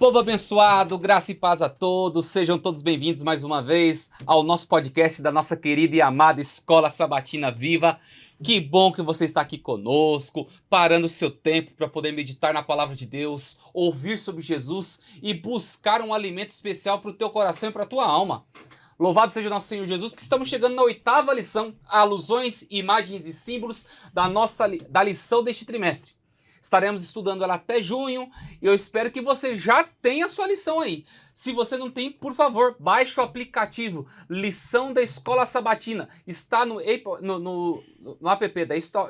Povo abençoado, graça e paz a todos, sejam todos bem-vindos mais uma vez ao nosso podcast da nossa querida e amada Escola Sabatina Viva. Que bom que você está aqui conosco, parando o seu tempo para poder meditar na palavra de Deus, ouvir sobre Jesus e buscar um alimento especial para o teu coração e para a tua alma. Louvado seja o nosso Senhor Jesus, porque estamos chegando na 8ª lição, alusões, imagens e símbolos da lição deste trimestre. Estaremos estudando ela até junho e eu espero que você já tenha a sua lição aí. Se você não tem, por favor, baixe o aplicativo Lição da Escola Sabatina. Está no app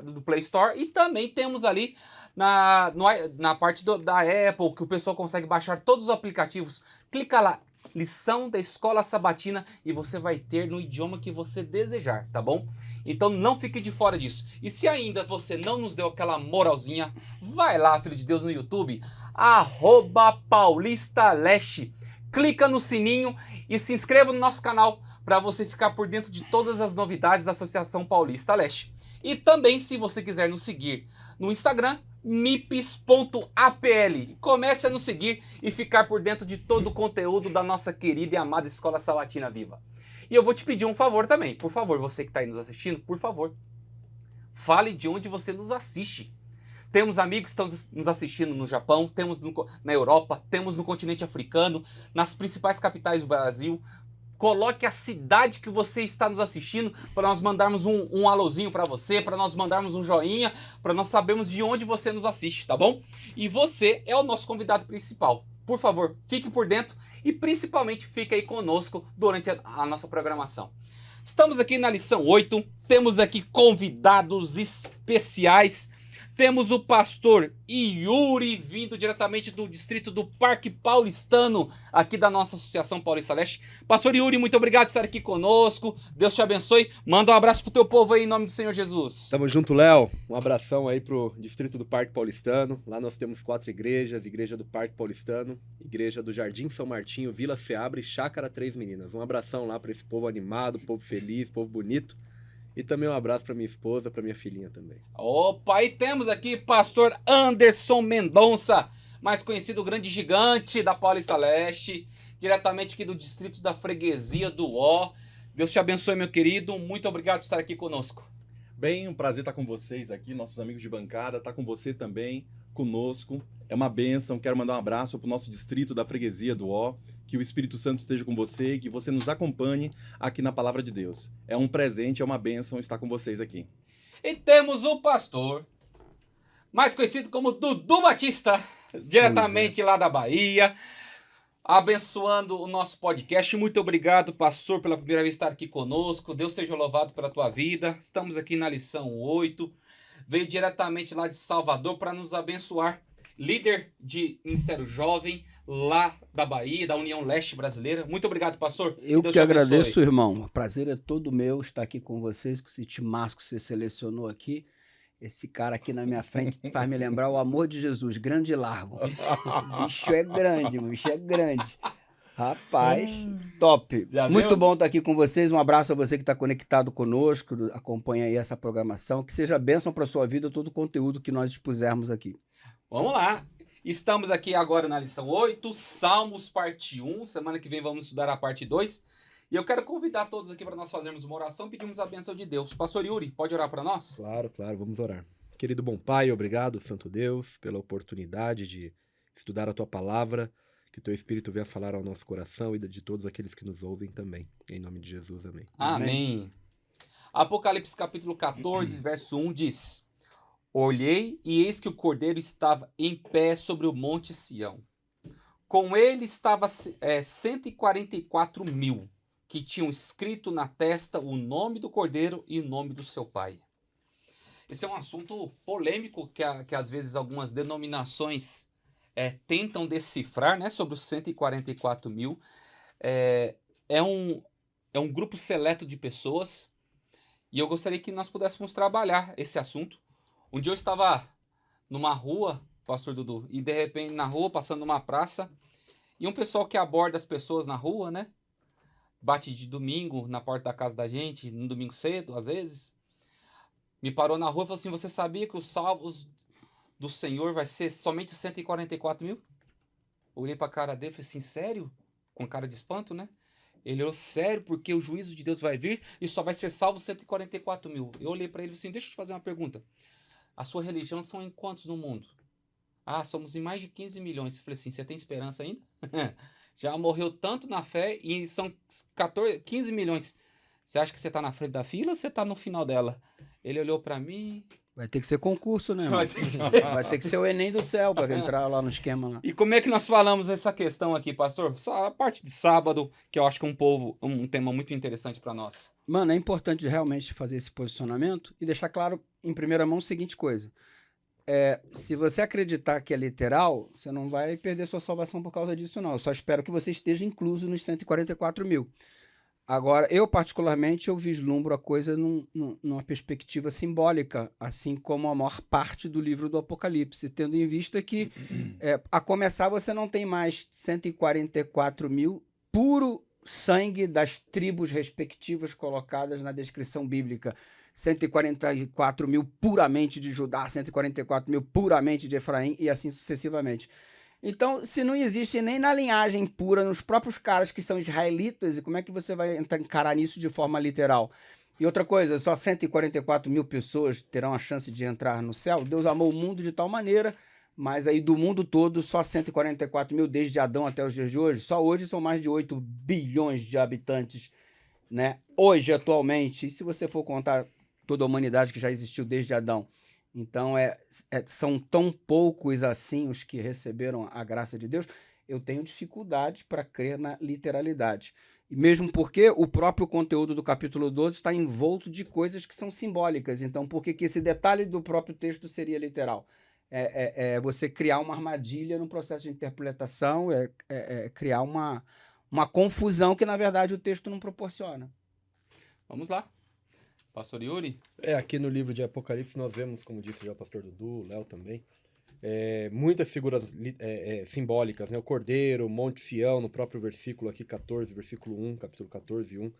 do Play Store e também temos ali na parte da Apple, que o pessoal consegue baixar todos os aplicativos. Clica lá, Lição da Escola Sabatina, e você vai ter no idioma que você desejar, tá bom? Então não fique de fora disso. E se ainda você não nos deu aquela moralzinha, vai lá, filho de Deus, no YouTube, @PaulistaLeste. Clica no sininho e se inscreva no nosso canal para você ficar por dentro de todas as novidades da Associação Paulista Leste. E também, se você quiser nos seguir no Instagram, mips.apl. Comece a nos seguir e ficar por dentro de todo o conteúdo da nossa querida e amada Escola Sabatina Viva. E eu vou te pedir um favor também. Por favor, você que está aí nos assistindo, por favor, fale de onde você nos assiste. Temos amigos que estão nos assistindo no Japão, temos na Europa, temos no continente africano, nas principais capitais do Brasil. Coloque a cidade que você está nos assistindo para nós mandarmos um alôzinho para você, para nós mandarmos um joinha, para nós sabermos de onde você nos assiste, tá bom? E você é o nosso convidado principal. Por favor, fique por dentro e principalmente fique aí conosco durante a nossa programação. Estamos aqui na lição 8, temos aqui convidados especiais. Temos o pastor Yuri, vindo diretamente do distrito do Parque Paulistano, aqui da nossa Associação Paulista Leste. Pastor Yuri, muito obrigado por estar aqui conosco. Deus te abençoe. Manda um abraço pro teu povo aí, em nome do Senhor Jesus. Tamo junto, Léo. Um abração aí pro distrito do Parque Paulistano. Lá nós temos 4 igrejas: Igreja do Parque Paulistano, Igreja do Jardim São Martinho, Vila Seabra e Chácara Três Meninas. Um abração lá para esse povo animado, povo feliz, povo bonito. E também um abraço para minha esposa, para minha filhinha também. Opa, e temos aqui pastor Anderson Mendonça, mais conhecido o grande gigante da Paulista Leste, diretamente aqui do distrito da freguesia do Ó. Deus te abençoe, meu querido. Muito obrigado por estar aqui conosco. Bem, um prazer estar com vocês aqui, nossos amigos de bancada, estar com você também, conosco. É uma bênção, quero mandar um abraço para o nosso distrito da freguesia do Ó, que o Espírito Santo esteja com você e que você nos acompanhe aqui na Palavra de Deus. É um presente, é uma bênção estar com vocês aqui. E temos o pastor, mais conhecido como Dudu Batista, diretamente lá da Bahia, abençoando o nosso podcast. Muito obrigado, pastor, pela primeira vez estar aqui conosco. Deus seja louvado pela tua vida. Estamos aqui na lição 8. Veio diretamente lá de Salvador para nos abençoar. Líder de Ministério Jovem lá da Bahia, da União Leste Brasileira. Muito obrado, pastor. Eu que agradeço, irmão. O prazer é todo meu estar aqui com vocês, com esse timasco que você selecionou aqui. Esse cara aqui na minha frente faz me lembrar o amor de Jesus, grande e largo. O bicho é grande, o bicho é grande. Rapaz, top. Muito bom estar aqui com vocês. Um abraço a você que está conectado conosco, acompanha aí essa programação. Que seja bênção para a sua vida todo o conteúdo que nós expusermos aqui. Vamos lá. Estamos aqui agora na lição 8, Salmos, parte 1. Semana que vem vamos estudar a parte 2. E eu quero convidar todos aqui para nós fazermos uma oração, pedimos a bênção de Deus. Pastor Yuri, pode orar para nós? Claro, vamos orar. Querido bom Pai, obrigado, Santo Deus, pela oportunidade de estudar a Tua Palavra, que Teu Espírito venha falar ao nosso coração e de todos aqueles que nos ouvem também. Em nome de Jesus, amém. Amém. Apocalipse capítulo 14, verso 1 diz: Olhei e eis que o Cordeiro estava em pé sobre o monte Sião. Com ele estava 144 mil, que tinham escrito na testa o nome do Cordeiro e o nome do seu pai. Esse é um assunto polêmico que às vezes algumas denominações tentam decifrar, né, sobre os 144 mil. É um grupo seleto de pessoas e eu gostaria que nós pudéssemos trabalhar esse assunto. Um dia eu estava numa rua, pastor Dudu, e de repente na rua, passando numa praça, e um pessoal que aborda as pessoas na rua, né? Bate de domingo na porta da casa da gente, no domingo cedo, às vezes. Me parou na rua e falou assim: você sabia que os salvos do Senhor vai ser somente 144 mil? Olhei pra cara dele e falei assim, sério? Com cara de espanto, né? Ele olhou, sério, porque o juízo de Deus vai vir e só vai ser salvo 144 mil. Eu olhei pra ele e falei assim, deixa eu te fazer uma pergunta. A sua religião são em quantos no mundo? Ah, somos em mais de 15 milhões. Eu falei assim, você tem esperança ainda? Já morreu tanto na fé e são 15 milhões. Você acha que você tá na frente da fila ou você tá no final dela? Ele olhou pra mim... Vai ter que ser concurso, né, Vai mano? ter que ser. Vai ter que ser o Enem do céu pra entrar lá no esquema lá. E como é que nós falamos essa questão aqui, pastor? Só a parte de sábado, que eu acho que é um tema muito interessante para nós. Mano, é importante realmente fazer esse posicionamento e deixar claro em primeira mão a seguinte coisa. Se você acreditar que é literal, você não vai perder sua salvação por causa disso, não. Eu só espero que você esteja incluso nos 144 mil. Agora, eu particularmente, eu vislumbro a coisa numa perspectiva simbólica, assim como a maior parte do livro do Apocalipse, tendo em vista que, a começar, você não tem mais 144 mil puro sangue das tribos respectivas colocadas na descrição bíblica. 144 mil puramente de Judá, 144 mil puramente de Efraim e assim sucessivamente. Então, se não existe nem na linhagem pura, nos próprios caras que são israelitas, e como é que você vai encarar nisso de forma literal? E outra coisa, só 144 mil pessoas terão a chance de entrar no céu? Deus amou o mundo de tal maneira, mas aí do mundo todo, só 144 mil desde Adão até os dias de hoje. Só hoje são mais de 8 bilhões de habitantes, né? Hoje, atualmente, e se você for contar toda a humanidade que já existiu desde Adão. Então, são tão poucos assim os que receberam a graça de Deus, eu tenho dificuldades para crer na literalidade. E mesmo porque o próprio conteúdo do capítulo 12 está envolto de coisas que são simbólicas. Então, por que esse detalhe do próprio texto seria literal? Você criar uma armadilha no processo de interpretação, criar uma confusão que, na verdade, o texto não proporciona. Vamos lá. Pastor Yuri? Aqui no livro de Apocalipse nós vemos, como disse já o pastor Dudu, o Léo também, muitas figuras simbólicas, né? O Cordeiro, o Monte Sião, no próprio versículo aqui 14, versículo 1, capítulo 14, 1.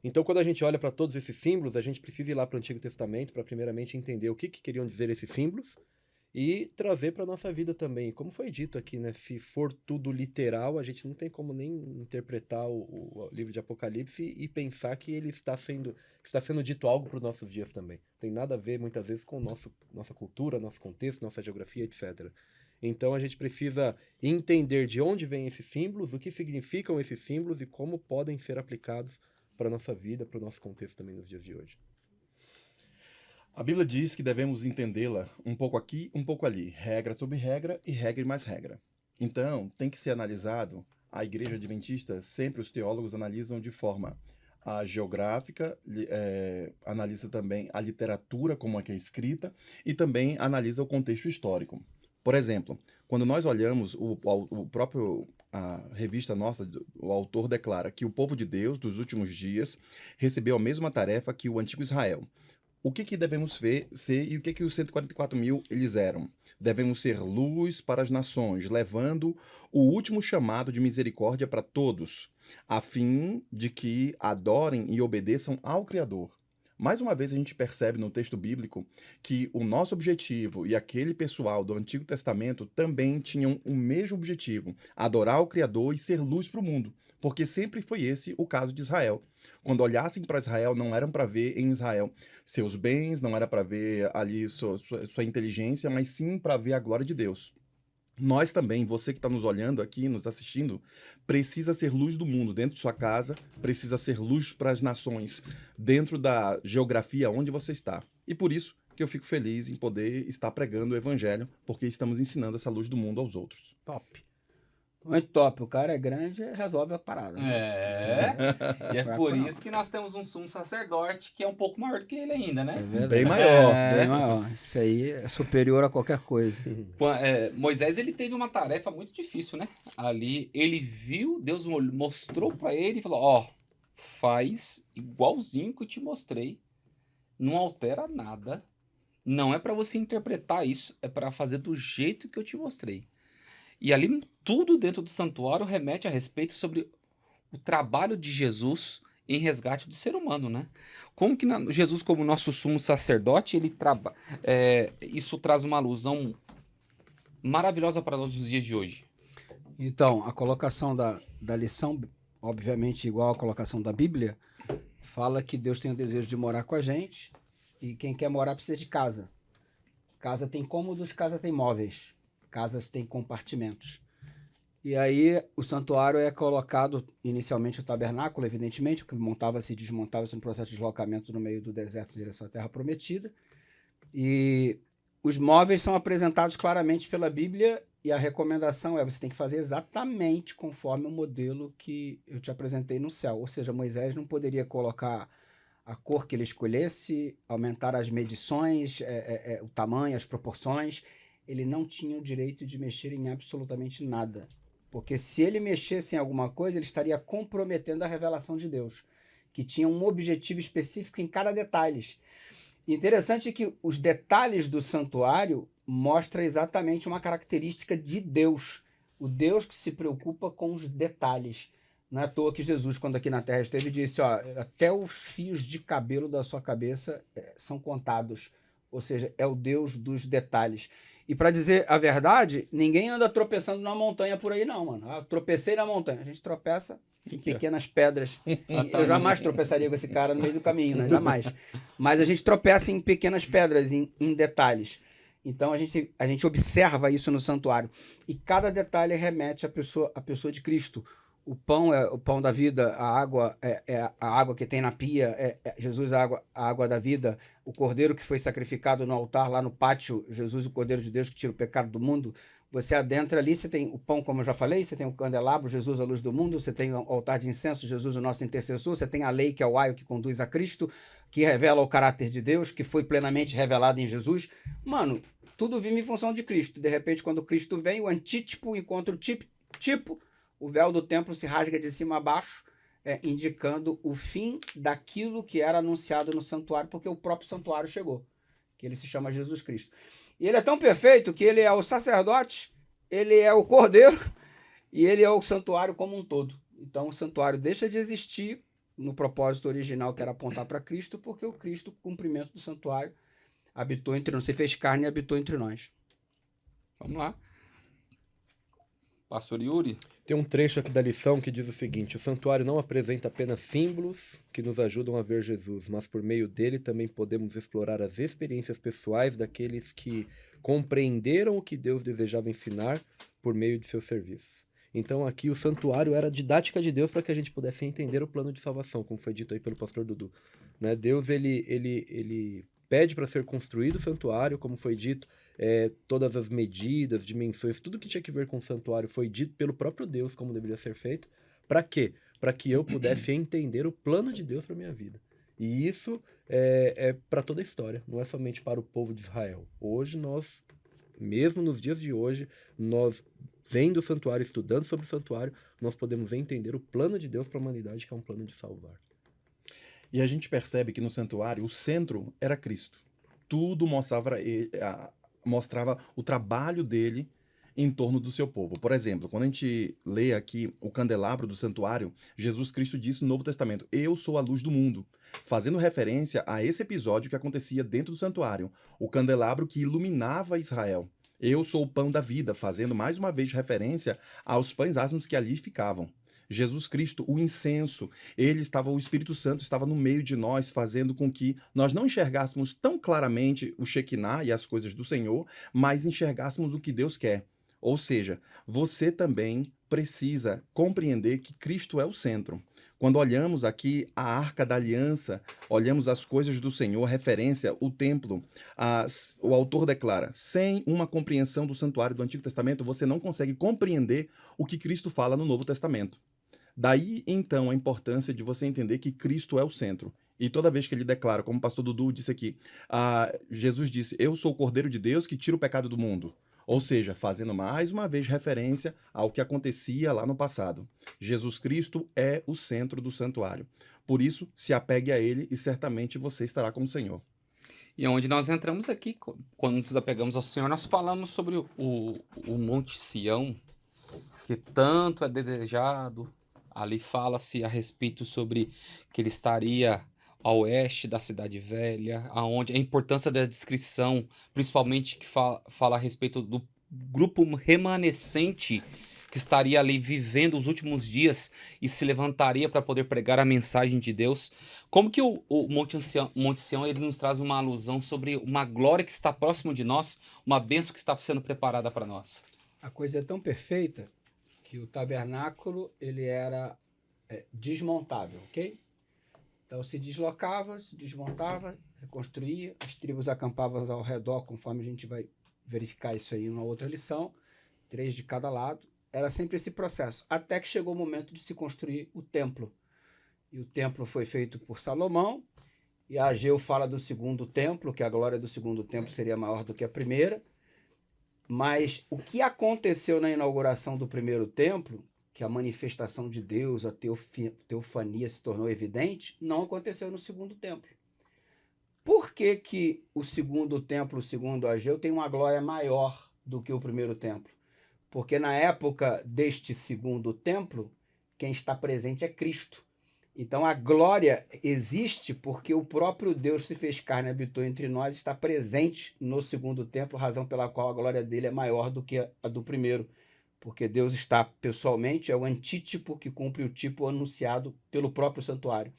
Então, quando a gente olha para todos esses símbolos, a gente precisa ir lá para o Antigo Testamento para primeiramente entender o que queriam dizer esses símbolos e trazer para a nossa vida também. Como foi dito aqui, né? Se for tudo literal, a gente não tem como nem interpretar o livro de Apocalipse e pensar que ele está sendo dito algo para os nossos dias também. Tem nada a ver, muitas vezes, com nossa cultura, nosso contexto, nossa geografia, etc. Então, a gente precisa entender de onde vêm esses símbolos, o que significam esses símbolos e como podem ser aplicados para a nossa vida, para o nosso contexto também nos dias de hoje. A Bíblia diz que devemos entendê-la um pouco aqui, um pouco ali. Regra sobre regra e regra e mais regra. Então, tem que ser analisado. A Igreja Adventista, sempre os teólogos analisam de forma geográfica, analisa também a literatura, como é que é escrita, e também analisa o contexto histórico. Por exemplo, quando nós olhamos a revista nossa, o autor declara que o povo de Deus dos últimos dias recebeu a mesma tarefa que o antigo Israel. O que devemos ser e o que os 144 mil eles eram? Devemos ser luz para as nações, levando o último chamado de misericórdia para todos, a fim de que adorem e obedeçam ao Criador. Mais uma vez a gente percebe no texto bíblico que o nosso objetivo e aquele pessoal do Antigo Testamento também tinham o mesmo objetivo, adorar o Criador e ser luz para o mundo. Porque sempre foi esse o caso de Israel. Quando olhassem para Israel, não eram para ver em Israel seus bens, não era para ver ali sua inteligência, mas sim para ver a glória de Deus. Nós também, você que está nos olhando aqui, nos assistindo, precisa ser luz do mundo dentro de sua casa, precisa ser luz para as nações dentro da geografia onde você está. E por isso que eu fico feliz em poder estar pregando o evangelho, porque estamos ensinando essa luz do mundo aos outros. Top. Muito top. O cara é grande e resolve a parada. Né? E é por isso que nós temos um sumo sacerdote que é um pouco maior do que ele ainda, né? Bem maior. Bem maior. Isso aí é superior a qualquer coisa. Moisés, ele teve uma tarefa muito difícil, né? Ali, ele viu, Deus mostrou para ele e falou, faz igualzinho que eu te mostrei, não altera nada, não é para você interpretar isso, é para fazer do jeito que eu te mostrei. E ali tudo dentro do santuário remete a respeito sobre o trabalho de Jesus em resgate do ser humano, né? Como que Jesus, como nosso sumo sacerdote, isso traz uma alusão maravilhosa para nós nos dias de hoje. Então, a colocação da lição, obviamente igual à colocação da Bíblia, fala que Deus tem o desejo de morar com a gente e quem quer morar precisa de casa. Casa tem cômodos, casa tem móveis, casas têm compartimentos. E aí o santuário é colocado, inicialmente o tabernáculo, evidentemente, que montava-se e desmontava-se no processo de deslocamento no meio do deserto em direção à Terra Prometida. E os móveis são apresentados claramente pela Bíblia e a recomendação é você tem que fazer exatamente conforme o modelo que eu te apresentei no céu. Ou seja, Moisés não poderia colocar a cor que ele escolhesse, aumentar as medições, o tamanho, as proporções. Ele não tinha o direito de mexer em absolutamente nada. Porque se ele mexesse em alguma coisa, ele estaria comprometendo a revelação de Deus, que tinha um objetivo específico em cada detalhe. Interessante que os detalhes do santuário mostram exatamente uma característica de Deus. O Deus que se preocupa com os detalhes. Não é à toa que Jesus, quando aqui na Terra esteve, disse, ó, até os fios de cabelo da sua cabeça são contados. Ou seja, é o Deus dos detalhes. E para dizer a verdade, ninguém anda tropeçando na montanha por aí não, mano. Ah, tropecei na montanha. A gente tropeça em pequenas pedras. Eu jamais tropeçaria com esse cara no meio do caminho, né? Jamais. Mas a gente tropeça em pequenas pedras, em detalhes. Então a gente observa isso no santuário. E cada detalhe remete à pessoa de Cristo. O pão é o pão da vida, a água é a água que tem na pia, Jesus a água da vida, o cordeiro que foi sacrificado no altar lá no pátio, Jesus o cordeiro de Deus que tira o pecado do mundo. Você adentra ali, você tem o pão, como eu já falei, você tem o candelabro, Jesus a luz do mundo, você tem o altar de incenso, Jesus o nosso intercessor, você tem a lei que é o aio que conduz a Cristo, que revela o caráter de Deus, que foi plenamente revelado em Jesus. Mano, tudo vive em função de Cristo. De repente, quando Cristo vem, o antítipo encontra o tipo, o véu do templo se rasga de cima a baixo, indicando o fim daquilo que era anunciado no santuário, porque o próprio santuário chegou, que ele se chama Jesus Cristo. E ele é tão perfeito que ele é o sacerdote, ele é o cordeiro e ele é o santuário como um todo. Então o santuário deixa de existir no propósito original, que era apontar para Cristo, porque o Cristo, cumprimento do santuário, habitou entre nós, se fez carne e habitou entre nós. Vamos lá. Pastor Yuri. Tem um trecho aqui da lição que diz o seguinte: o santuário não apresenta apenas símbolos que nos ajudam a ver Jesus, mas por meio dele também podemos explorar as experiências pessoais daqueles que compreenderam o que Deus desejava ensinar por meio de seus serviços. Então aqui o santuário era a didática de Deus para que a gente pudesse entender o plano de salvação, como foi dito aí pelo pastor Dudu. Né? Deus ele pede para ser construído o santuário, como foi dito, todas as medidas, dimensões, tudo que tinha que ver com o santuário foi dito pelo próprio Deus como deveria ser feito. Para quê? Para que eu pudesse entender o plano de Deus para minha vida. E isso é para toda a história, não é somente para o povo de Israel. Hoje nós, mesmo nos dias de hoje, nós vendo o santuário, estudando sobre o santuário, nós podemos entender o plano de Deus para a humanidade, que é um plano de salvar. E a gente percebe que no santuário o centro era Cristo. Tudo mostrava o trabalho dele em torno do seu povo. Por exemplo, quando a gente lê aqui o candelabro do santuário, Jesus Cristo disse no Novo Testamento: "Eu sou a luz do mundo", fazendo referência a esse episódio que acontecia dentro do santuário, o candelabro que iluminava Israel. "Eu sou o pão da vida", fazendo mais uma vez referência aos pães asmos que ali ficavam. Jesus Cristo, o incenso, o Espírito Santo estava no meio de nós, fazendo com que nós não enxergássemos tão claramente o Shekinah e as coisas do Senhor, mas enxergássemos o que Deus quer. Ou seja, você também precisa compreender que Cristo é o centro. Quando olhamos aqui a Arca da Aliança, olhamos as coisas do Senhor, referência, o templo, o autor declara: sem uma compreensão do santuário do Antigo Testamento, você não consegue compreender o que Cristo fala no Novo Testamento. Daí, então, a importância de você entender que Cristo é o centro. E toda vez que ele declara, como o pastor Dudu disse aqui, Jesus disse: "Eu sou o Cordeiro de Deus que tira o pecado do mundo." Ou seja, fazendo mais uma vez referência ao que acontecia lá no passado. Jesus Cristo é o centro do santuário. Por isso, se apegue a ele e certamente você estará com o Senhor. E onde nós entramos aqui, quando nos apegamos ao Senhor, nós falamos sobre o Monte Sião, que tanto é desejado. Ali fala-se a respeito sobre que ele estaria a oeste da Cidade Velha, aonde a importância da descrição, principalmente que fala a respeito do grupo remanescente que estaria ali vivendo os últimos dias e se levantaria para poder pregar a mensagem de Deus. Como que o Monte Sião ele nos traz uma alusão sobre uma glória que está próximo de nós, uma bênção que está sendo preparada para nós? A coisa é tão perfeita que o tabernáculo ele era desmontável, ok? Então se deslocava, se desmontava, reconstruía, as tribos acampavam ao redor, conforme a gente vai verificar isso aí em uma outra lição, 3 de cada lado. Era sempre esse processo, até que chegou o momento de se construir o templo. E o templo foi feito por Salomão, e Ageu fala do segundo templo, que a glória do segundo templo seria maior do que a primeira. Mas o que aconteceu na inauguração do primeiro templo, que a manifestação de Deus, a teofania se tornou evidente, não aconteceu no segundo templo. Por que que o segundo templo, segundo Ageu, tem uma glória maior do que o primeiro templo? Porque na época deste segundo templo, quem está presente é Cristo. Então a glória existe porque o próprio Deus se fez carne, habitou entre nós, está presente no segundo templo, razão pela qual a glória dele é maior do que a do primeiro. Porque Deus está pessoalmente, é o antítipo que cumpre o tipo anunciado pelo próprio santuário.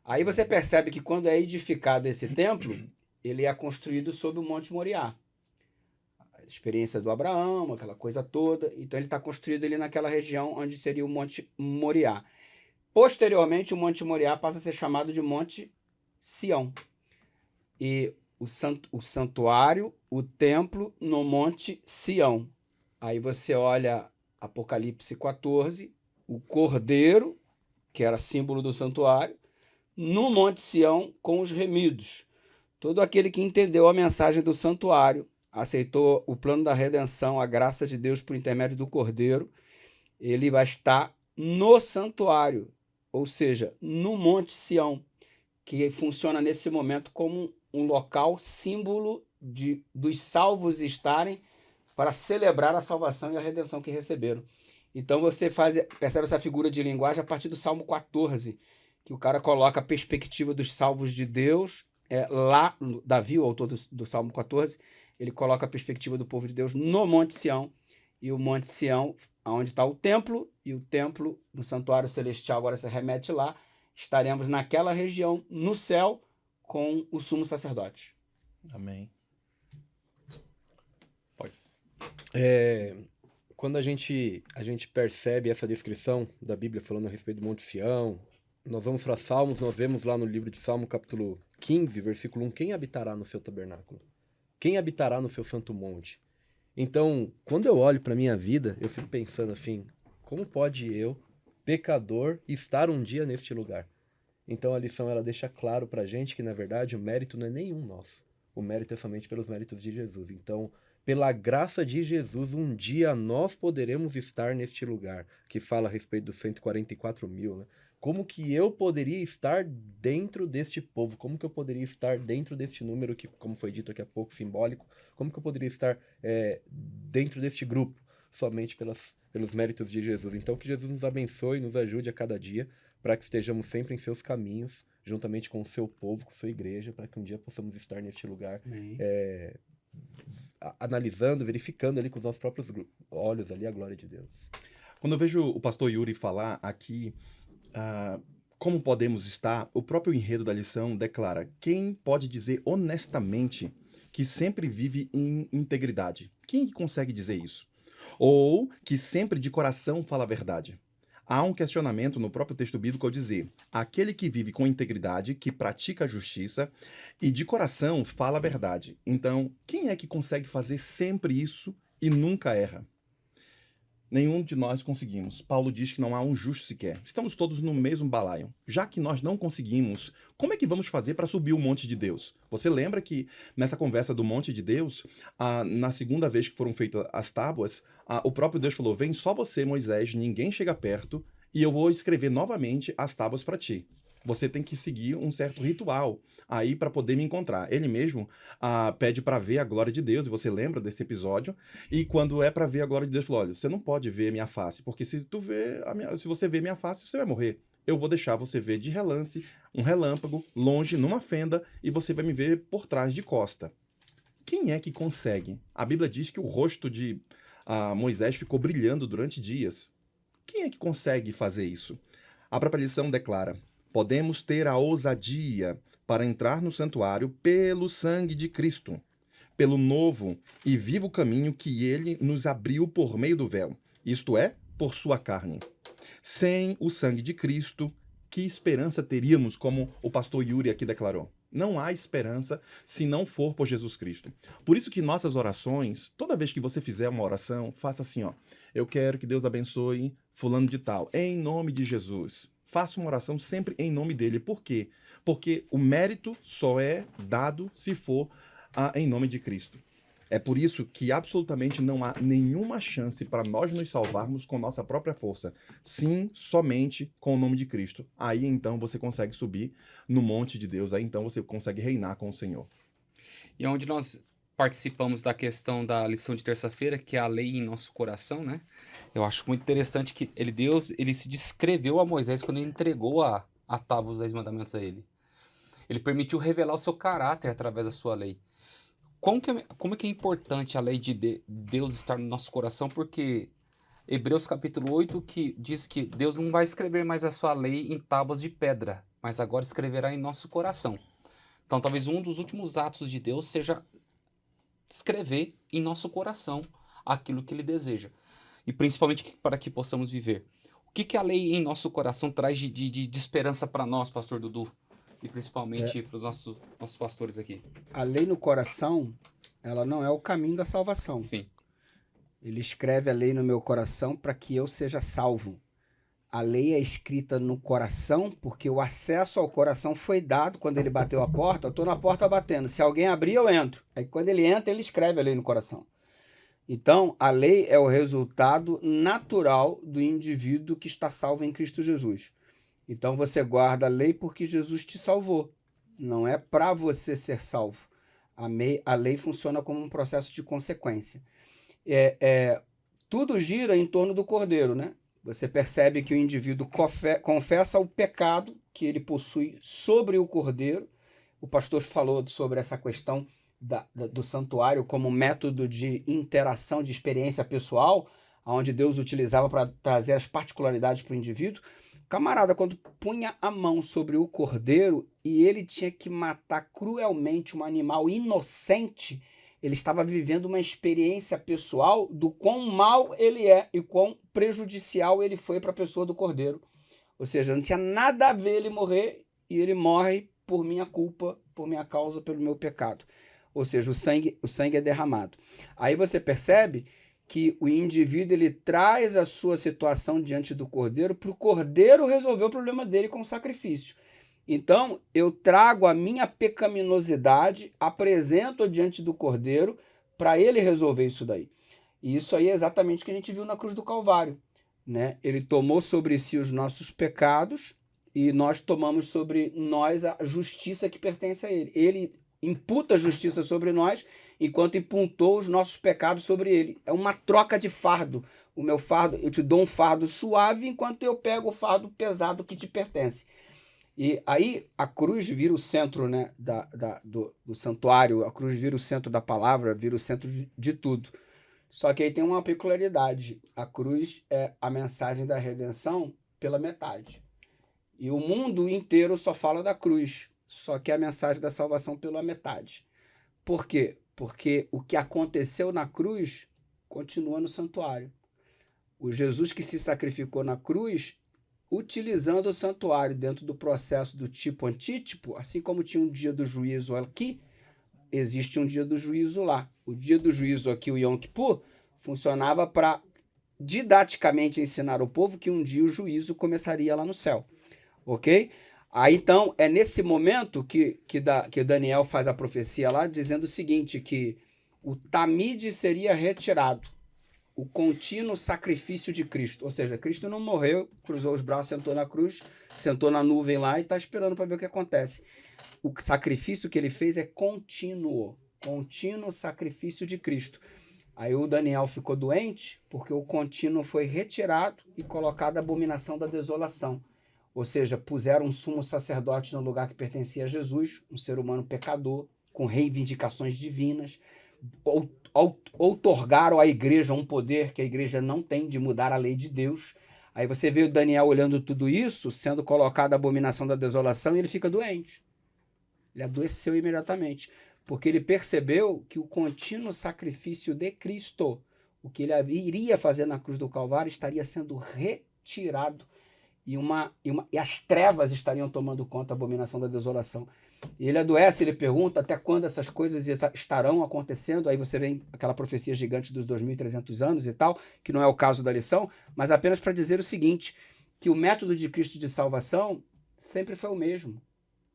Aí você percebe que quando é edificado esse templo, ele é construído sob o Monte Moriá. A experiência do Abraão, aquela coisa toda. Então ele está construído ali naquela região onde seria o Monte Moriá. Posteriormente, o Monte Moriá passa a ser chamado de Monte Sião. E o santuário, o templo no Monte Sião. Aí você olha Apocalipse 14, o cordeiro, que era símbolo do santuário, no Monte Sião com os remidos. Todo aquele que entendeu a mensagem do santuário, aceitou o plano da redenção, a graça de Deus por intermédio do cordeiro, ele vai estar no santuário, ou seja, no Monte Sião, que funciona nesse momento como um local símbolo dos salvos estarem para celebrar a salvação e a redenção que receberam. Então você percebe essa figura de linguagem a partir do Salmo 14, que o cara coloca a perspectiva dos salvos de Deus, lá, Davi, o autor do Salmo 14, ele coloca a perspectiva do povo de Deus no Monte Sião, e o Monte Sião, onde está o templo, e o templo no santuário celestial agora se remete lá, estaremos naquela região, no céu, com o sumo sacerdote. Amém. Pode. Quando a gente percebe essa descrição da Bíblia falando a respeito do Monte Sião, nós vamos para Salmos, nós vemos lá no livro de Salmo, capítulo 15, versículo 1, quem habitará no seu tabernáculo? Quem habitará no seu santo monte? Então, quando eu olho para a minha vida, eu fico pensando assim, como pode eu, pecador, estar um dia neste lugar? Então a lição ela deixa claro para a gente que, na verdade, o mérito não é nenhum nosso. O mérito é somente pelos méritos de Jesus. Então, pela graça de Jesus, um dia nós poderemos estar neste lugar, que fala a respeito dos 144 mil, né? Como que eu poderia estar dentro deste povo? Como que eu poderia estar dentro deste número que, como foi dito aqui há pouco, simbólico? Como que eu poderia estar dentro deste grupo? Somente pelos méritos de Jesus. Então que Jesus nos abençoe e nos ajude a cada dia para que estejamos sempre em seus caminhos, juntamente com o seu povo, com a sua igreja, para que um dia possamos estar neste lugar, analisando, verificando ali com os nossos próprios olhos ali a glória de Deus. Quando eu vejo o pastor Yuri falar aqui como podemos estar, o próprio enredo da lição declara: quem pode dizer honestamente que sempre vive em integridade? Quem consegue dizer isso? Ou que sempre de coração fala a verdade? Há um questionamento no próprio texto bíblico ao dizer: aquele que vive com integridade, que pratica a justiça e de coração fala a verdade. Então, quem é que consegue fazer sempre isso e nunca erra? Nenhum de nós conseguimos. Paulo diz que não há um justo sequer. Estamos todos no mesmo balaio. Já que nós não conseguimos, como é que vamos fazer para subir o monte de Deus? Você lembra que nessa conversa do monte de Deus, na segunda vez que foram feitas as tábuas, o próprio Deus falou: vem só você, Moisés, ninguém chega perto, e eu vou escrever novamente as tábuas para ti. Você tem que seguir um certo ritual aí para poder me encontrar. Ele mesmo pede para ver a glória de Deus, e você lembra desse episódio? E quando é para ver a glória de Deus, falou: olha, você não pode ver a minha face, porque se você ver minha face, você vai morrer. Eu vou deixar você ver de relance, um relâmpago, longe, numa fenda, e você vai me ver por trás de costa. Quem é que consegue? A Bíblia diz que o rosto de Moisés ficou brilhando durante dias. Quem é que consegue fazer isso? A própria lição declara: podemos ter a ousadia para entrar no santuário pelo sangue de Cristo, pelo novo e vivo caminho que ele nos abriu por meio do véu, isto é, por sua carne. Sem o sangue de Cristo, que esperança teríamos, como o pastor Yuri aqui declarou? Não há esperança se não for por Jesus Cristo. Por isso que nossas orações, toda vez que você fizer uma oração, faça assim, ó: eu quero que Deus abençoe fulano de tal, em nome de Jesus. Faça uma oração sempre em nome dele. Por quê? Porque o mérito só é dado se for em nome de Cristo. É por isso que absolutamente não há nenhuma chance para nós nos salvarmos com nossa própria força. Sim, somente com o nome de Cristo. Aí então você consegue subir no monte de Deus, aí então você consegue reinar com o Senhor. E onde nós participamos da questão da lição de terça-feira, que é a lei em nosso coração, né? Eu acho muito interessante que Deus se descreveu a Moisés quando ele entregou a tábua dos 10 mandamentos a ele. Ele permitiu revelar o seu caráter através da sua lei. Como é que é importante a lei de Deus estar no nosso coração? Porque Hebreus capítulo 8 que diz que Deus não vai escrever mais a sua lei em tábuas de pedra, mas agora escreverá em nosso coração. Então talvez um dos últimos atos de Deus seja escrever em nosso coração aquilo que ele deseja. E principalmente para que possamos viver. O que a lei em nosso coração traz de esperança para nós, pastor Dudu? E principalmente para os nossos pastores aqui. A lei no coração, ela não é o caminho da salvação. Sim. Ele escreve a lei no meu coração para que eu seja salvo. A lei é escrita no coração porque o acesso ao coração foi dado quando ele bateu a porta. Eu estou na porta batendo. Se alguém abrir, eu entro. Aí quando ele entra, ele escreve a lei no coração. Então, a lei é o resultado natural do indivíduo que está salvo em Cristo Jesus. Então você guarda a lei porque Jesus te salvou. Não é para você ser salvo. A lei funciona como um processo de consequência. Tudo gira em torno do cordeiro, né? Você percebe que o indivíduo confessa o pecado que ele possui sobre o cordeiro. O pastor falou sobre essa questão do santuário como método de interação, de experiência pessoal, onde Deus utilizava para trazer as particularidades para o indivíduo. Camarada, quando punha a mão sobre o cordeiro e ele tinha que matar cruelmente um animal inocente, ele estava vivendo uma experiência pessoal do quão mal ele é e quão prejudicial ele foi para a pessoa do cordeiro. Ou seja, não tinha nada a ver ele morrer e ele morre por minha culpa, por minha causa, pelo meu pecado. Ou seja, o sangue é derramado. Aí você percebe que o indivíduo ele traz a sua situação diante do cordeiro para o cordeiro resolver o problema dele com o sacrifício. Então, eu trago a minha pecaminosidade, apresento diante do cordeiro para ele resolver isso daí. E isso aí é exatamente o que a gente viu na cruz do Calvário, né? Ele tomou sobre si os nossos pecados e nós tomamos sobre nós a justiça que pertence a ele. Ele imputa a justiça sobre nós, enquanto imputou os nossos pecados sobre ele. É uma troca de fardo. O meu fardo, eu te dou um fardo suave, enquanto eu pego o fardo pesado que te pertence. E aí a cruz vira o centro, né, do santuário, a cruz vira o centro da palavra, vira o centro de tudo. Só que aí tem uma peculiaridade. A cruz é a mensagem da redenção pela metade. E o mundo inteiro só fala da cruz. Só que é a mensagem da salvação pela metade. Por quê? Porque o que aconteceu na cruz continua no santuário. O Jesus que se sacrificou na cruz, utilizando o santuário dentro do processo do tipo-antítipo, assim como tinha um dia do juízo aqui, existe um dia do juízo lá. O dia do juízo aqui, o Yom Kippur, funcionava para didaticamente ensinar ao povo que um dia o juízo começaria lá no céu. Ok? Aí, então, é nesse momento que Daniel faz a profecia lá, dizendo o seguinte, que o tamide seria retirado, o contínuo sacrifício de Cristo. Ou seja, Cristo não morreu, cruzou os braços, sentou na cruz, sentou na nuvem lá e está esperando para ver o que acontece. O sacrifício que ele fez é contínuo sacrifício de Cristo. Aí o Daniel ficou doente porque o contínuo foi retirado e colocado a abominação da desolação. Ou seja, puseram um sumo sacerdote no lugar que pertencia a Jesus, um ser humano pecador, com reivindicações divinas, outorgaram à igreja um poder que a igreja não tem de mudar a lei de Deus. Aí você vê o Daniel olhando tudo isso, sendo colocado a abominação da desolação, e ele fica doente. Ele adoeceu imediatamente, porque ele percebeu que o contínuo sacrifício de Cristo, o que ele iria fazer na cruz do Calvário, estaria sendo retirado, e as trevas estariam tomando conta da abominação da desolação. E ele adoece, ele pergunta até quando essas coisas estarão acontecendo. Aí você vem aquela profecia gigante dos 2.300 anos e tal, que não é o caso da lição, mas apenas para dizer o seguinte, que o método de Cristo de salvação sempre foi o mesmo.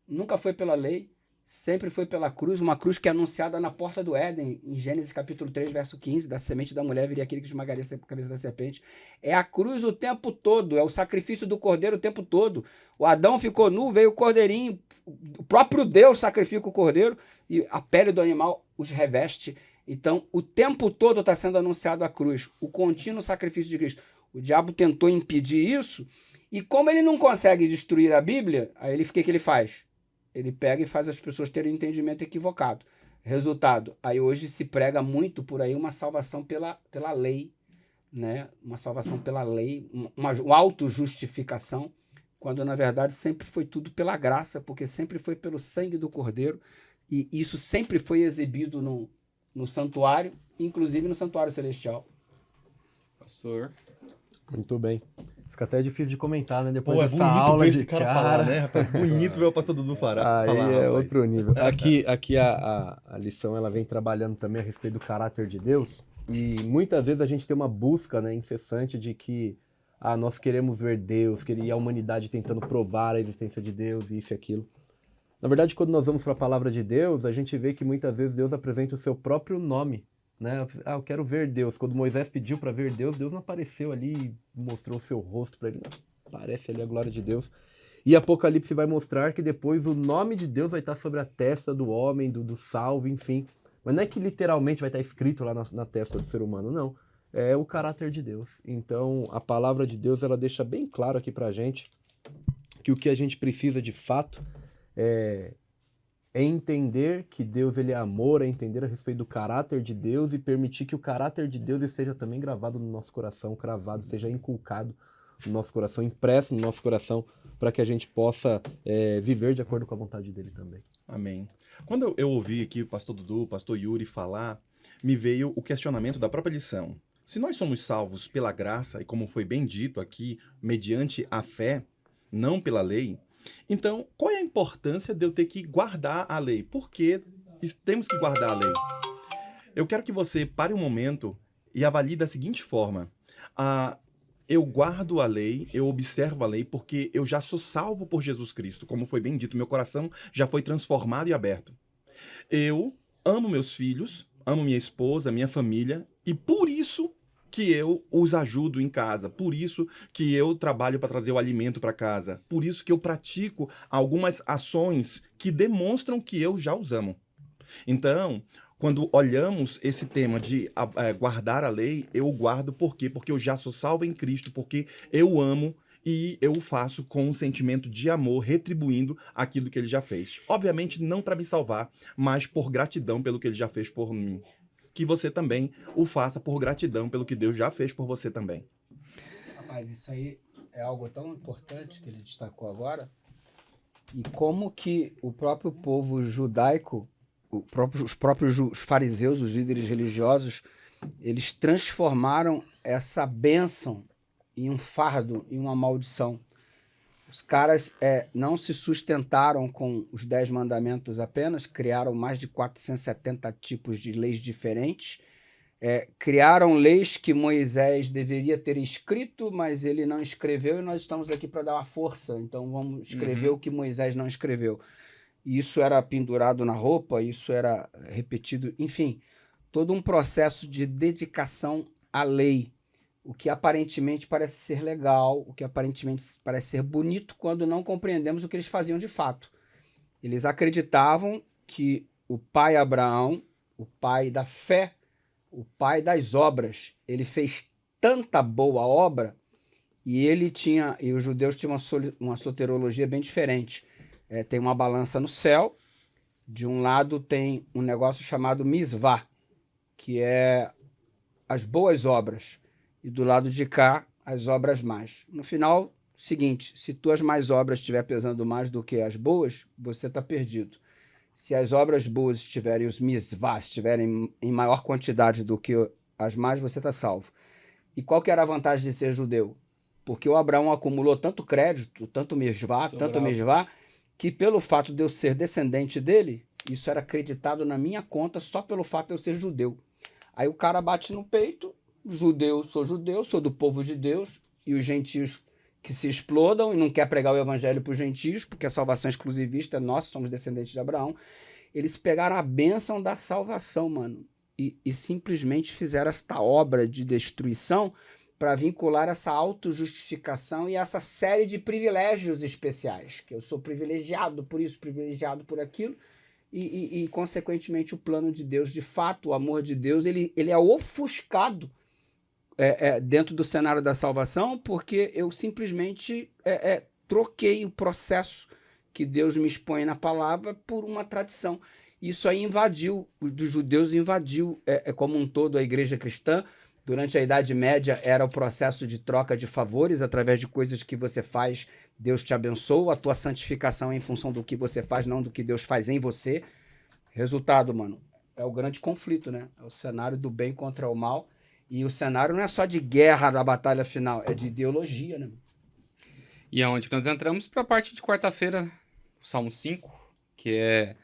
Nunca foi pela lei, sempre foi pela cruz, uma cruz que é anunciada na porta do Éden, em Gênesis capítulo 3, verso 15, da semente da mulher viria aquele que esmagaria a cabeça da serpente. É a cruz o tempo todo, é o sacrifício do cordeiro o tempo todo. O Adão ficou nu, veio o cordeirinho, o próprio Deus sacrifica o cordeiro e a pele do animal os reveste. Então, o tempo todo está sendo anunciado a cruz, o contínuo sacrifício de Cristo. O diabo tentou impedir isso, e como ele não consegue destruir a Bíblia, aí o que ele faz? Ele pega e faz as pessoas terem um entendimento equivocado. Resultado, aí hoje se prega muito por aí uma salvação pela lei, né? Uma salvação pela lei, uma autojustificação, quando na verdade sempre foi tudo pela graça, porque sempre foi pelo sangue do Cordeiro, e isso sempre foi exibido no santuário, inclusive no santuário celestial. Pastor. Muito bem. Fica até difícil de comentar, né? Depois Pô, é dessa bonito aula ver de esse cara falar, né, rapaz? Bonito ver o pastor Dudu falar. Aí é rapaz. outro nível. Aqui a lição ela vem trabalhando também a respeito do caráter de Deus, e muitas vezes a gente tem uma busca, né, incessante de que nós queremos ver Deus, e a humanidade tentando provar a existência de Deus, e isso e aquilo. Na verdade, quando nós vamos para a palavra de Deus, a gente vê que muitas vezes Deus apresenta o seu próprio nome, né? Eu quero ver Deus. Quando Moisés pediu para ver Deus, Deus não apareceu ali e mostrou o seu rosto para ele. Não, aparece ali a glória de Deus. E Apocalipse vai mostrar que depois o nome de Deus vai estar sobre a testa do homem, do salvo, enfim. Mas não é que literalmente vai estar escrito lá na testa do ser humano, não. É o caráter de Deus. Então, a palavra de Deus, ela deixa bem claro aqui pra gente que o que a gente precisa de fato é entender que Deus ele é amor, é entender a respeito do caráter de Deus e permitir que o caráter de Deus esteja também gravado no nosso coração, cravado, seja inculcado no nosso coração, impresso no nosso coração, para que a gente possa viver de acordo com a vontade dele também. Amém. Quando eu ouvi aqui o pastor Dudu, o pastor Yuri falar, me veio o questionamento da própria lição. Se nós somos salvos pela graça, e como foi bem dito aqui, mediante a fé, não pela lei, então qual é a importância de eu ter que guardar a lei? Por que temos que guardar a lei? Eu quero que você pare um momento e avalie da seguinte forma. Eu guardo a lei, eu observo a lei, porque eu já sou salvo por Jesus Cristo. Como foi bem dito, meu coração já foi transformado e aberto. Eu amo meus filhos, amo minha esposa, minha família, e por isso que eu os ajudo em casa, por isso que eu trabalho para trazer o alimento para casa, por isso que eu pratico algumas ações que demonstram que eu já os amo. Então, quando olhamos esse tema de guardar a lei, eu o guardo por quê? Porque eu já sou salvo em Cristo, porque eu amo e eu o faço com um sentimento de amor, retribuindo aquilo que ele já fez. Obviamente não para me salvar, mas por gratidão pelo que ele já fez por mim. Que você também o faça por gratidão pelo que Deus já fez por você também. Rapaz, isso aí é algo tão importante que ele destacou agora, e como que o próprio povo judaico, os próprios fariseus, os líderes religiosos, eles transformaram essa bênção em um fardo, em uma maldição. Os caras não se sustentaram com os 10 mandamentos apenas, criaram mais de 470 tipos de leis diferentes, criaram leis que Moisés deveria ter escrito, mas ele não escreveu, e nós estamos aqui para dar uma força, então vamos escrever o que Moisés não escreveu. Isso era pendurado na roupa, isso era repetido, enfim, todo um processo de dedicação à lei. O que aparentemente parece ser legal, o que aparentemente parece ser bonito, quando não compreendemos o que eles faziam de fato. Eles acreditavam que o pai Abraão, o pai da fé, o pai das obras, ele fez tanta boa obra, e os judeus tinham uma soterologia bem diferente. Tem uma balança no céu, de um lado tem um negócio chamado misvá, que é as boas obras, e do lado de cá, as obras más. No final, seguinte, se tuas más obras estiver pesando mais do que as boas, você está perdido. Se as obras boas estiverem, os misvá, estiverem em maior quantidade do que as más, você está salvo. E qual que era a vantagem de ser judeu? Porque o Abraão acumulou tanto crédito, tanto misvá, que pelo fato de eu ser descendente dele, isso era acreditado na minha conta só pelo fato de eu ser judeu. Aí o cara bate no peito, judeu, sou do povo de Deus, e os gentios que se explodam e não quer pregar o evangelho para os gentios, porque a salvação é exclusivista, nós somos descendentes de Abraão. Eles pegaram a bênção da salvação, mano, e simplesmente fizeram esta obra de destruição para vincular essa autojustificação e essa série de privilégios especiais, que eu sou privilegiado por isso, privilegiado por aquilo, e consequentemente, o plano de Deus, de fato, o amor de Deus, ele é ofuscado dentro do cenário da salvação, porque eu simplesmente troquei o processo que Deus me expõe na palavra por uma tradição. Isso aí invadiu, dos judeus invadiu como um todo a igreja cristã. Durante a Idade Média era o processo de troca de favores, através de coisas que você faz, Deus te abençoa, a tua santificação é em função do que você faz, não do que Deus faz em você. Resultado, mano, é o grande conflito, né? É o cenário do bem contra o mal. E o cenário não é só de guerra da batalha final, é de ideologia, né? E aonde nós entramos para a parte de quarta-feira, o Salmo 5, que é...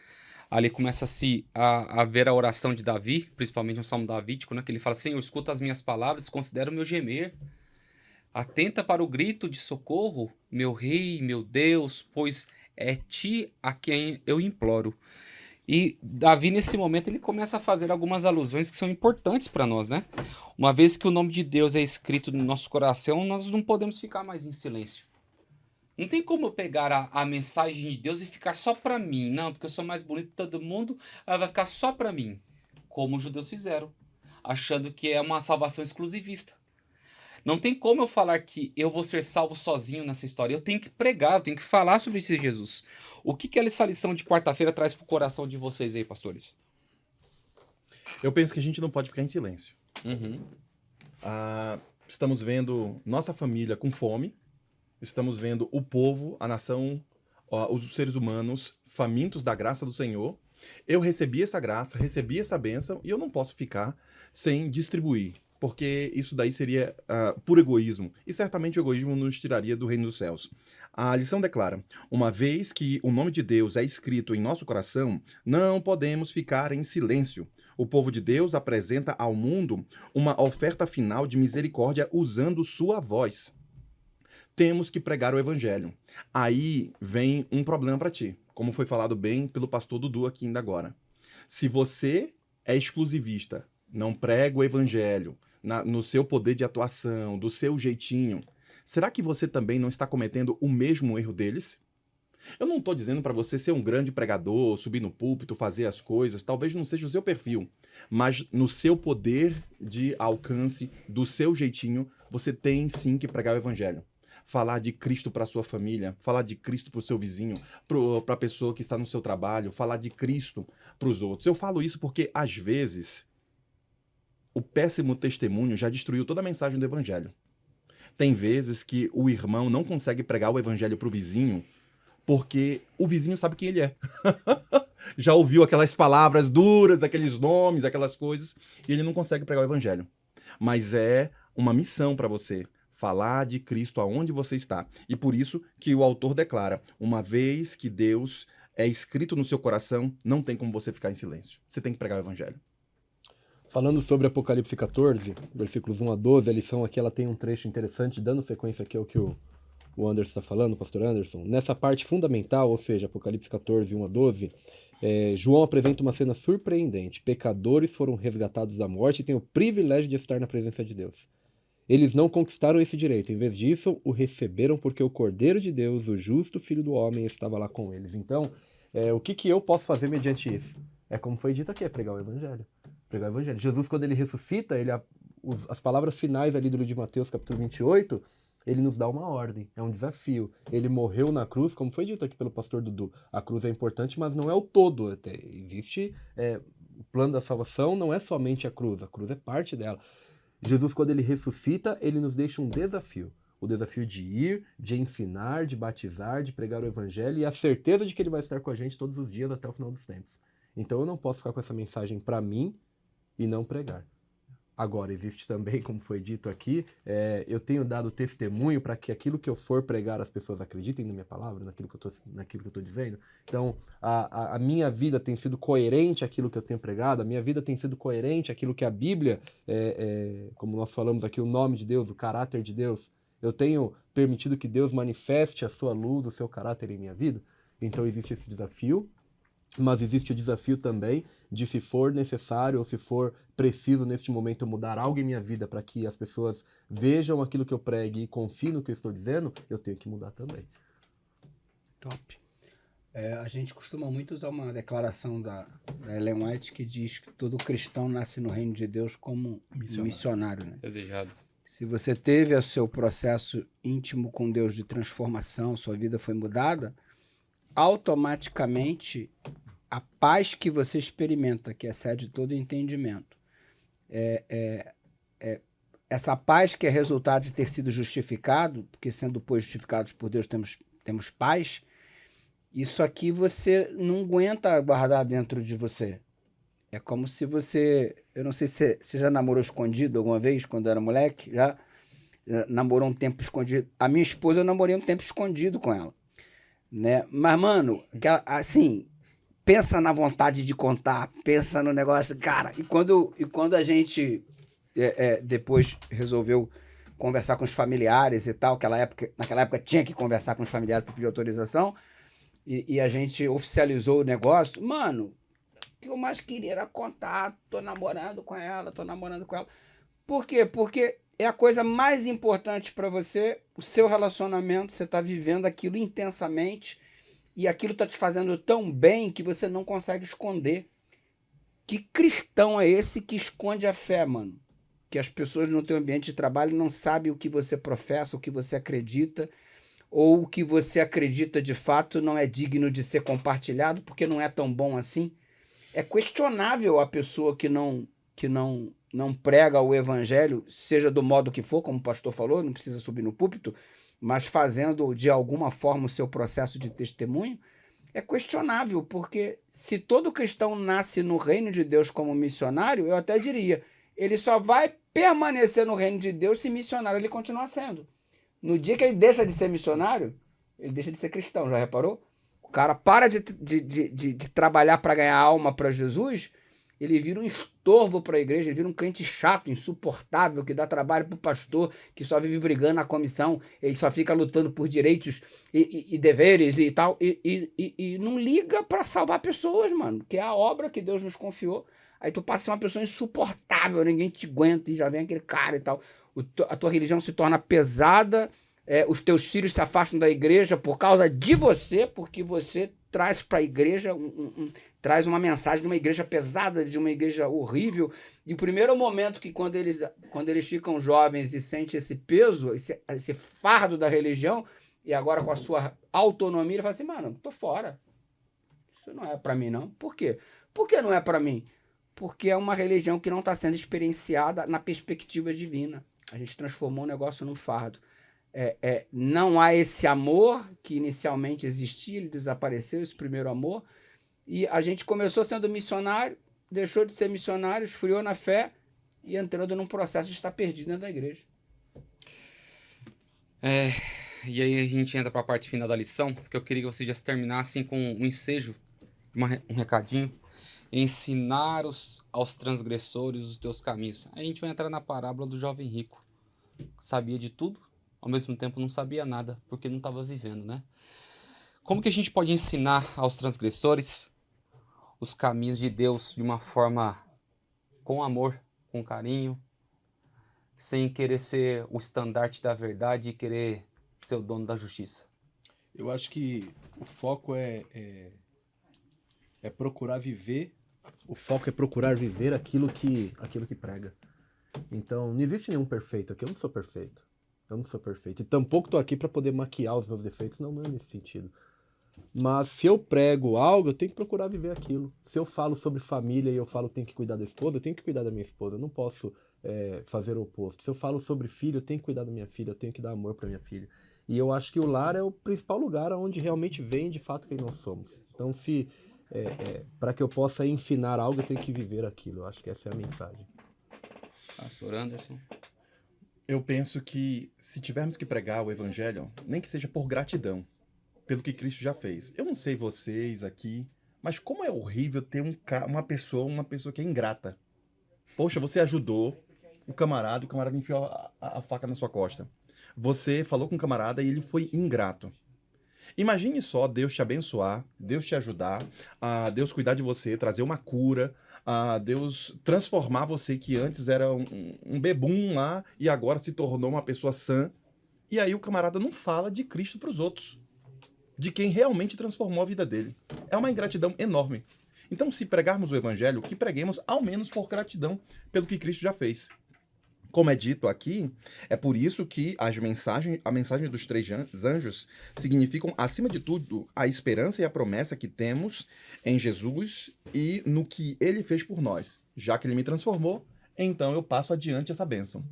Ali começa-se a ver a oração de Davi, principalmente um salmo davídico, né? Que ele fala: Senhor, escuta as minhas palavras, considera o meu gemer. Atenta para o grito de socorro, meu rei, meu Deus, pois é ti a quem eu imploro. E Davi, nesse momento, ele começa a fazer algumas alusões que são importantes para nós, né? Uma vez que o nome de Deus é escrito no nosso coração, nós não podemos ficar mais em silêncio. Não tem como eu pegar a mensagem de Deus e ficar só para mim. Não, porque eu sou mais bonito que todo mundo, ela vai ficar só para mim. Como os judeus fizeram, achando que é uma salvação exclusivista. Não tem como eu falar que eu vou ser salvo sozinho nessa história. Eu tenho que pregar, eu tenho que falar sobre esse Jesus. O que essa lição de quarta-feira traz para o coração de vocês aí, pastores? Eu penso que a gente não pode ficar em silêncio. Uhum. Estamos vendo nossa família com fome. Estamos vendo o povo, a nação, os seres humanos famintos da graça do Senhor. Eu recebi essa graça, recebi essa bênção e eu não posso ficar sem distribuir, porque isso daí seria puro egoísmo. E certamente o egoísmo nos tiraria do reino dos céus. A lição declara: uma vez que o nome de Deus é escrito em nosso coração, não podemos ficar em silêncio. O povo de Deus apresenta ao mundo uma oferta final de misericórdia usando sua voz. Temos que pregar o evangelho. Aí vem um problema para ti, como foi falado bem pelo pastor Dudu aqui ainda agora. Se você é exclusivista, não prega o evangelho no seu poder de atuação, do seu jeitinho, será que você também não está cometendo o mesmo erro deles? Eu não estou dizendo para você ser um grande pregador, subir no púlpito, fazer as coisas, talvez não seja o seu perfil, mas no seu poder de alcance, do seu jeitinho, você tem sim que pregar o evangelho. Falar de Cristo para sua família, falar de Cristo para o seu vizinho, para a pessoa que está no seu trabalho, falar de Cristo para os outros. Eu falo isso porque, às vezes, o péssimo testemunho já destruiu toda a mensagem do evangelho. Tem vezes que o irmão não consegue pregar o evangelho para o vizinho porque o vizinho sabe quem ele é. Já ouviu aquelas palavras duras, aqueles nomes, aquelas coisas, e ele não consegue pregar o evangelho. Mas é uma missão para você. Falar de Cristo aonde você está. E por isso que o autor declara: uma vez que Deus é escrito no seu coração, não tem como você ficar em silêncio. Você tem que pregar o evangelho. Falando sobre Apocalipse 14, versículos 1 a 12, a lição aqui ela tem um trecho interessante, dando sequência aqui ao que o Anderson está falando, o pastor Anderson. Nessa parte fundamental, ou seja, Apocalipse 14, 1 a 12, João apresenta uma cena surpreendente. Pecadores foram resgatados da morte e têm o privilégio de estar na presença de Deus. Eles não conquistaram esse direito, em vez disso, o receberam porque o Cordeiro de Deus, o justo Filho do Homem, estava lá com eles. Então, o que eu posso fazer mediante isso? É como foi dito aqui, é pregar o Evangelho. Pregar o Evangelho. Jesus, quando ele ressuscita, as palavras finais ali do livro de Mateus, capítulo 28, ele nos dá uma ordem, é um desafio. Ele morreu na cruz, como foi dito aqui pelo pastor Dudu. A cruz é importante, mas não é o todo. Existe o plano da salvação não é somente a cruz é parte dela. Jesus, quando ele ressuscita, ele nos deixa um desafio. O desafio de ir, de ensinar, de batizar, de pregar o evangelho e a certeza de que ele vai estar com a gente todos os dias até o final dos tempos. Então eu não posso ficar com essa mensagem para mim e não pregar. Agora, existe também, como foi dito aqui, eu tenho dado testemunho para que aquilo que eu for pregar as pessoas acreditem na minha palavra, naquilo que eu estou dizendo. Então, a minha vida tem sido coerente àquilo que eu tenho pregado, a minha vida tem sido coerente àquilo que a Bíblia, como nós falamos aqui, o nome de Deus, o caráter de Deus, eu tenho permitido que Deus manifeste a sua luz, o seu caráter em minha vida. Então, existe esse desafio. Mas existe o desafio também de, se for necessário ou se for preciso neste momento mudar algo em minha vida para que as pessoas vejam aquilo que eu pregue e confiem no que eu estou dizendo, eu tenho que mudar também. Top. A gente costuma muito usar uma declaração da Ellen White que diz que todo cristão nasce no reino de Deus como missionário, né? Desejado. Se você teve o seu processo íntimo com Deus de transformação, sua vida foi mudada, automaticamente a paz que você experimenta, que excede todo entendimento, essa paz que é resultado de ter sido justificado, porque sendo pois justificados por Deus temos paz, isso aqui você não aguenta guardar dentro de você. É como se você... Eu não sei se você já namorou escondido alguma vez, quando era moleque, já namorou um tempo escondido. A minha esposa, eu namorei um tempo escondido com ela, né? Mas, mano, assim, pensa na vontade de contar, pensa no negócio, cara. E quando a gente depois resolveu conversar com os familiares e tal, naquela época tinha que conversar com os familiares para pedir autorização, e a gente oficializou o negócio, mano, o que eu mais queria era contar, tô namorando com ela. Por quê? Porque é a coisa mais importante para você, o seu relacionamento, você tá vivendo aquilo intensamente, e aquilo tá te fazendo tão bem que você não consegue esconder. Que cristão é esse que esconde a fé, mano? Que as pessoas no teu ambiente de trabalho não sabem o que você professa, o que você acredita, ou o que você acredita de fato não é digno de ser compartilhado porque não é tão bom assim. É questionável a pessoa que não prega o evangelho, seja do modo que for, como o pastor falou, não precisa subir no púlpito, mas fazendo de alguma forma o seu processo de testemunho. É questionável, porque se todo cristão nasce no reino de Deus como missionário, eu até diria, ele só vai permanecer no reino de Deus se missionário ele continuar sendo. No dia que ele deixa de ser missionário, ele deixa de ser cristão, já reparou? O cara para de trabalhar para ganhar alma para Jesus, ele vira um estorvo para a igreja, ele vira um crente chato, insuportável, que dá trabalho para o pastor, que só vive brigando na comissão, ele só fica lutando por direitos e deveres e tal, e não liga para salvar pessoas, mano, que é a obra que Deus nos confiou. Aí tu passa a ser uma pessoa insuportável, ninguém te aguenta, e já vem aquele cara e tal. A tua religião se torna pesada, os teus filhos se afastam da igreja por causa de você, porque você traz para a igreja, traz uma mensagem de uma igreja pesada, de uma igreja horrível. E o primeiro momento que quando eles ficam jovens e sentem esse peso, esse fardo da religião, e agora com a sua autonomia, ele fala assim, mano, tô fora. Isso não é para mim, não. Por quê? Por que não é para mim? Porque é uma religião que não está sendo experienciada na perspectiva divina. A gente transformou o negócio num fardo. Não há esse amor que inicialmente existia, ele desapareceu, esse primeiro amor, e a gente começou sendo missionário, deixou de ser missionário, esfriou na fé e entrando num processo de estar perdido dentro da igreja. E aí a gente entra para a parte final da lição, porque eu queria que você já se terminasse com um ensejo, um recadinho. Ensinar aos transgressores os teus caminhos. Aí a gente vai entrar na parábola do jovem rico. Sabia de tudo, ao mesmo tempo não sabia nada, porque não estava vivendo, né? Como que a gente pode ensinar aos transgressores os caminhos de Deus de uma forma com amor, com carinho, sem querer ser o estandarte da verdade e querer ser o dono da justiça? Eu acho que o foco é procurar viver. O foco é procurar viver aquilo que prega. Então, não existe nenhum perfeito aqui. Eu não sou perfeito. E tampouco estou aqui para poder maquiar os meus defeitos. Não é nesse sentido. Mas se eu prego algo, eu tenho que procurar viver aquilo. Se eu falo sobre família e eu falo tenho que cuidar da esposa, eu tenho que cuidar da minha esposa. Eu não posso fazer o oposto. Se eu falo sobre filho, eu tenho que cuidar da minha filha, eu tenho que dar amor para minha filha. E eu acho que o lar é o principal lugar onde realmente vem de fato quem nós somos. Então, para que eu possa ensinar algo, eu tenho que viver aquilo. Eu acho que essa é a mensagem. Pastor Anderson. Eu penso que se tivermos que pregar o evangelho, nem que seja por gratidão, pelo que Cristo já fez. Eu não sei vocês aqui, mas como é horrível ter uma pessoa que é ingrata. Poxa, você ajudou o camarada enfiou a faca na sua costa. Você falou com o camarada e ele foi ingrato. Imagine só Deus te abençoar, Deus te ajudar, a Deus cuidar de você, trazer uma cura, a Deus transformar você que antes era um bebum lá e agora se tornou uma pessoa sã. E aí o camarada não fala de Cristo para os outros, de quem realmente transformou a vida dele. É uma ingratidão enorme. Então, se pregarmos o evangelho, que preguemos ao menos por gratidão pelo que Cristo já fez. Como é dito aqui, é por isso que a mensagem dos 3 anjos significam, acima de tudo, a esperança e a promessa que temos em Jesus e no que ele fez por nós. Já que ele me transformou, então eu passo adiante essa bênção.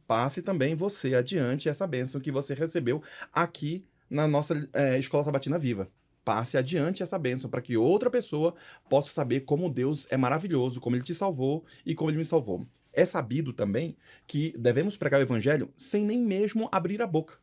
Passe também você adiante essa bênção que você recebeu aqui na nossa Escola Sabatina Viva. Passe adiante essa bênção para que outra pessoa possa saber como Deus é maravilhoso, como ele te salvou e como ele me salvou. É sabido também que devemos pregar o evangelho sem nem mesmo abrir a boca.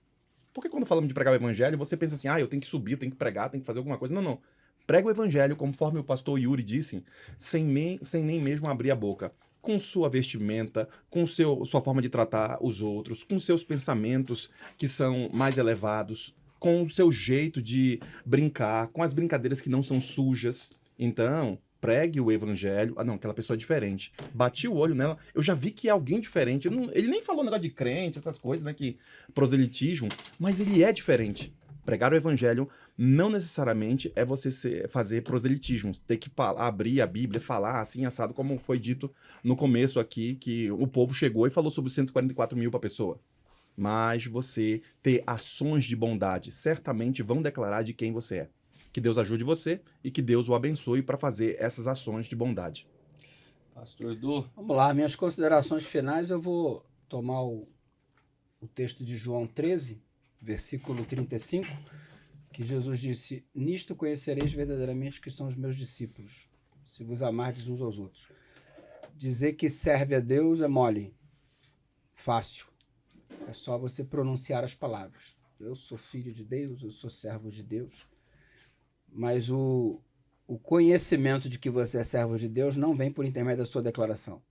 Porque quando falamos de pregar o evangelho, você pensa assim, eu tenho que subir, eu tenho que pregar, tenho que fazer alguma coisa. Não, não. Prega o evangelho, conforme o pastor Yuri disse, sem nem mesmo abrir a boca. Com sua vestimenta, com sua forma de tratar os outros, com seus pensamentos que são mais elevados, com o seu jeito de brincar, com as brincadeiras que não são sujas. Então, pregue o evangelho. Não, aquela pessoa é diferente. Bati o olho nela, eu já vi que é alguém diferente. Ele nem falou negócio de crente, essas coisas, né, que proselitismo, mas ele é diferente. Pregar o evangelho não necessariamente é você fazer proselitismo, ter que abrir a Bíblia, falar assim, assado, como foi dito no começo aqui, que o povo chegou e falou sobre os 144 mil para a pessoa. Mas você ter ações de bondade certamente vão declarar de quem você é. Que Deus ajude você e que Deus o abençoe para fazer essas ações de bondade. Pastor Edu. Vamos lá, minhas considerações finais, eu vou tomar o texto de João 13, versículo 35, que Jesus disse, nisto conhecereis verdadeiramente que são os meus discípulos, se vos amardes uns aos outros. Dizer que serve a Deus é mole, fácil. É só você pronunciar as palavras. Eu sou filho de Deus, eu sou servo de Deus. Mas o conhecimento de que você é servo de Deus não vem por intermédio da sua declaração.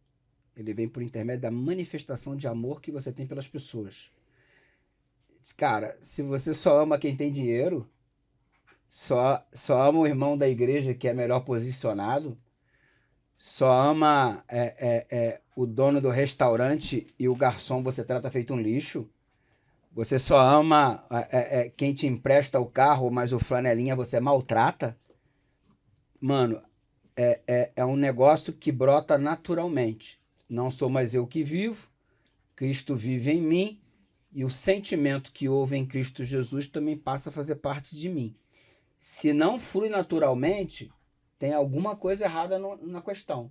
Ele vem por intermédio da manifestação de amor que você tem pelas pessoas. Cara, se você só ama quem tem dinheiro, só ama o irmão da igreja que é melhor posicionado, só ama o dono do restaurante e o garçom você trata feito um lixo, você só ama quem te empresta o carro, mas o flanelinha você maltrata, mano, é um negócio que brota naturalmente. Não sou mais eu que vivo, Cristo vive em mim, e o sentimento que houve em Cristo Jesus também passa a fazer parte de mim. Se não flui naturalmente, tem alguma coisa errada na questão.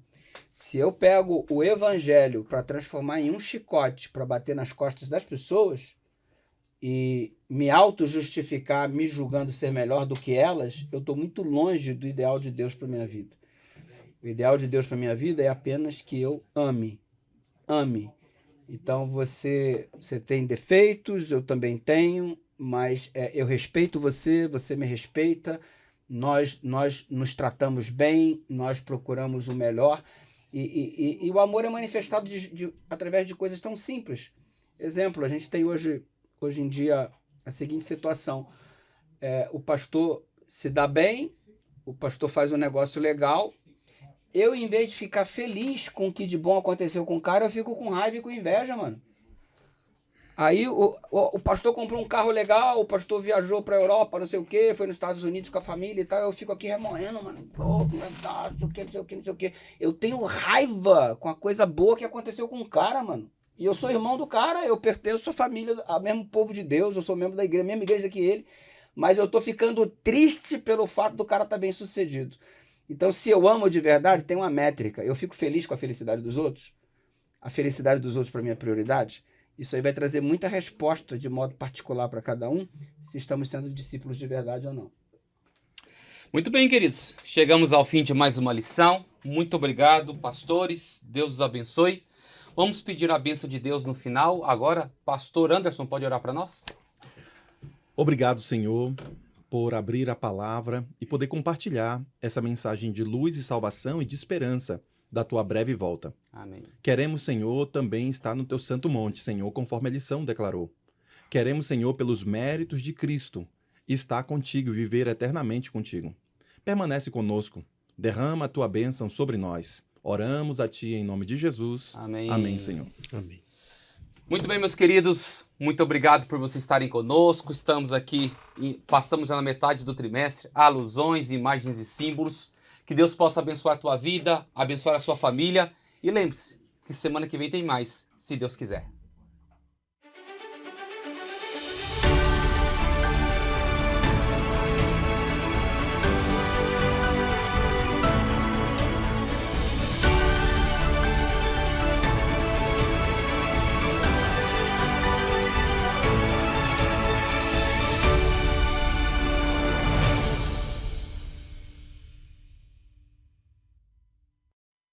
Se eu pego o evangelho para transformar em um chicote para bater nas costas das pessoas e me auto-justificar, me julgando ser melhor do que elas, eu estou muito longe do ideal de Deus para minha vida. O ideal de Deus para minha vida é apenas que eu ame. Ame. Então você tem defeitos, eu também tenho, mas eu respeito você, você me respeita, nós nos tratamos bem, nós procuramos o melhor, e o amor é manifestado através de coisas tão simples. Exemplo, a gente tem hoje em dia a seguinte situação, o pastor se dá bem, o pastor faz um negócio legal, eu, em vez de ficar feliz com o que de bom aconteceu com o cara, eu fico com raiva e com inveja, mano. Aí o pastor comprou um carro legal, o pastor viajou pra Europa, não sei o quê, foi nos Estados Unidos com a família e tal, eu fico aqui remoendo, mano. Não sei o quê. Eu tenho raiva com a coisa boa que aconteceu com o cara, mano. E eu sou irmão do cara, eu pertenço à família, ao mesmo povo de Deus, eu sou membro da igreja, mesma igreja que ele. mas eu tô ficando triste pelo fato do cara estar bem sucedido. Então, se eu amo de verdade, tem uma métrica. Eu fico feliz com a felicidade dos outros. A felicidade dos outros para mim é prioridade. Isso aí vai trazer muita resposta de modo particular para cada um, se estamos sendo discípulos de verdade ou não. Muito bem, queridos. Chegamos ao fim de mais uma lição. Muito obrigado, pastores. Deus os abençoe. Vamos pedir a bênção de Deus no final. Agora, pastor Anderson, pode orar para nós? Obrigado, Senhor, por abrir a palavra e poder compartilhar essa mensagem de luz e salvação e de esperança da tua breve volta. Amém. Queremos, Senhor, também estar no teu santo monte, Senhor, conforme a lição declarou. Queremos, Senhor, pelos méritos de Cristo, estar contigo e viver eternamente contigo. Permanece conosco. Derrama a tua bênção sobre nós. Oramos a ti em nome de Jesus. Amém. Amém, Senhor. Amém. Muito bem, meus queridos. Muito obrigado por vocês estarem conosco. Estamos aqui, passamos já na metade do trimestre. Alusões, imagens e símbolos. Que Deus possa abençoar a tua vida, abençoar a sua família. E lembre-se que semana que vem tem mais, se Deus quiser.